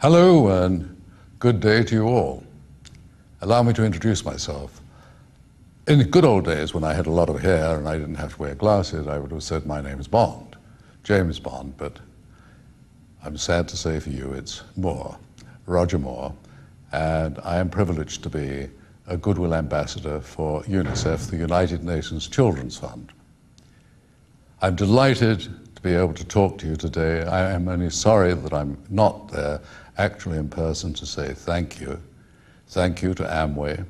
Hello and good day to you all. Allow me to introduce myself. In the good old days when I had a lot of hair and I didn't have to wear glasses, I would have said my name is Bond, James Bond, but I'm sad to say for you it's Moore, Roger Moore, and I am privileged to be a Goodwill Ambassador for UNICEF, the United Nations Children's Fund. I'm delighted to be able to talk to you today. I am only sorry that I'm not there actually in person to say thank you. Thank you to Amway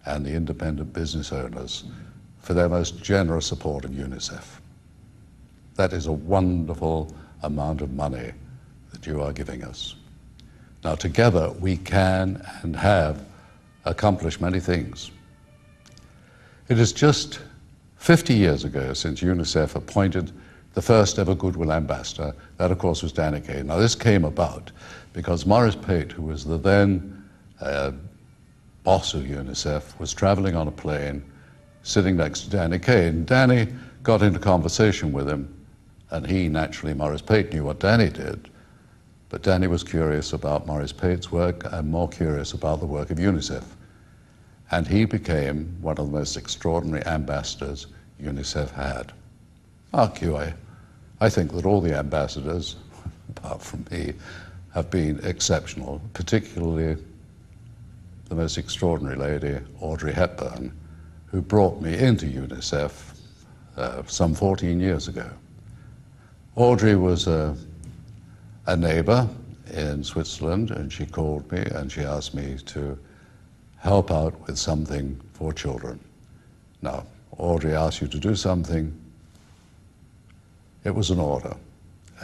and the independent business owners for their most generous support of UNICEF. That is a wonderful amount of money that you are giving us. Now together we can and have accomplished many things. It is just 50 years ago since UNICEF appointed the first ever Goodwill Ambassador. That of course was Danny Kaye. Now this came about because Maurice Pate, who was the then boss of UNICEF, was traveling on a plane sitting next to Danny Kaye, and Danny got into conversation with him, and he, naturally, Maurice Pate, knew what Danny did, but Danny was curious about Maurice Pate's work and more curious about the work of UNICEF, and he became one of the most extraordinary ambassadors UNICEF had. I think that all the ambassadors, apart from me, have been exceptional, particularly the most extraordinary lady, Audrey Hepburn, who brought me into UNICEF some 14 years ago. Audrey was a neighbor in Switzerland, and she called me and she asked me to help out with something for children. Now, Audrey asks you to do something, it was an order,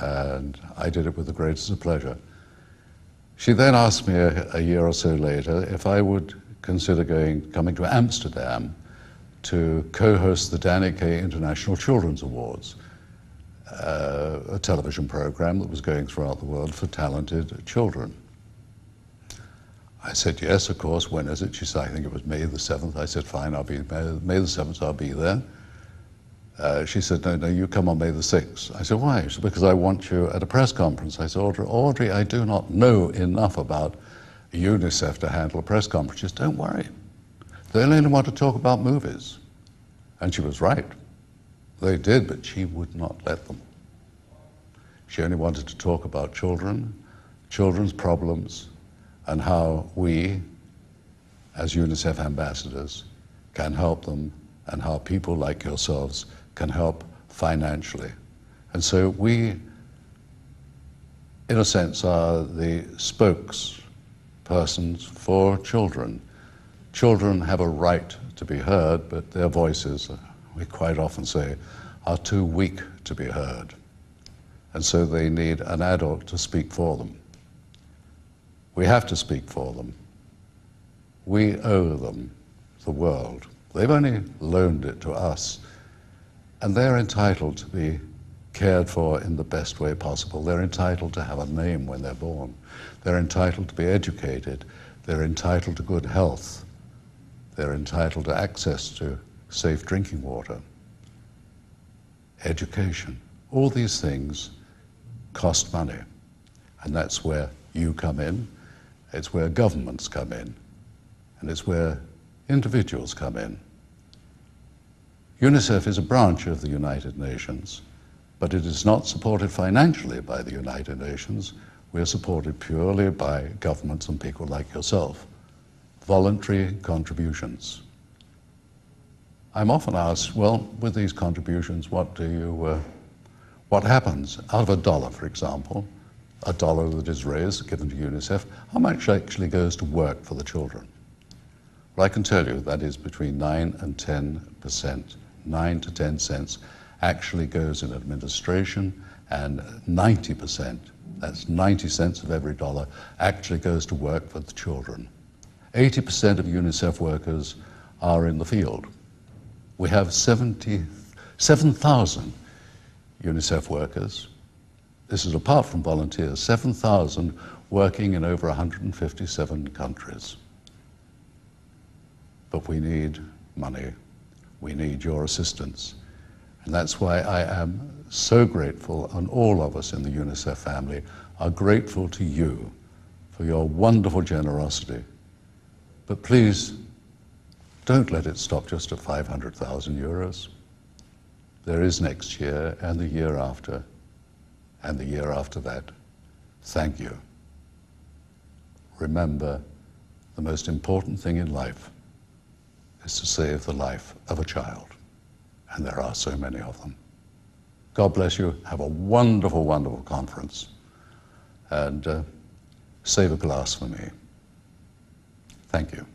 and I did it with the greatest of pleasure. She then asked me a year or so later if I would consider coming to Amsterdam to co-host the Danny Kaye International Children's Awards, a television program that was going throughout the world for talented children. I said, yes, of course. When is it? She said, I think it was May the 7th. I said, fine, I'll be May the 7th, I'll be there. She said, no, you come on May the 6th. I said, why? She said, because I want you at a press conference. I said, Audrey, I do not know enough about UNICEF to handle a press conference. She said, don't worry. They only want to talk about movies. And she was right. They did, but she would not let them. She only wanted to talk about children, children's problems, and how we, as UNICEF ambassadors, can help them, and how people like yourselves can help financially. And so we, in a sense, are the spokespersons for children. Children have a right to be heard, but their voices, we quite often say, are too weak to be heard. And so they need an adult to speak for them. We have to speak for them. We owe them the world. They've only loaned it to us, and they're entitled to be cared for in the best way possible. They're entitled to have a name when they're born. They're entitled to be educated. They're entitled to good health. They're entitled to access to safe drinking water, education. All these things cost money, and that's where you come in. It's where governments come in, and it's where individuals come in. UNICEF is a branch of the United Nations, but it is not supported financially by the United Nations. We are supported purely by governments and people like yourself. Voluntary contributions. I'm often asked, well, with these contributions, what happens? Out of $1, for example, $1 that is raised, given to UNICEF, how much actually goes to work for the children? Well, I can tell you that is between 9 and 10%. 9 to 10 cents actually goes in administration, and 90%, that's 90 cents of every dollar, actually goes to work for the children. 80% of UNICEF workers are in the field. We have 7,000 UNICEF workers. This is apart from volunteers, 7,000 working in over 157 countries. But we need money. We need your assistance. And that's why I am so grateful, and all of us in the UNICEF family are grateful to you for your wonderful generosity. But please, don't let it stop just at 500,000 euros. There is next year, and the year after, and the year after that. Thank you. Remember, the most important thing in life is to save the life of a child. And there are so many of them. God bless you. Have a wonderful, wonderful conference. And save a glass for me. Thank you.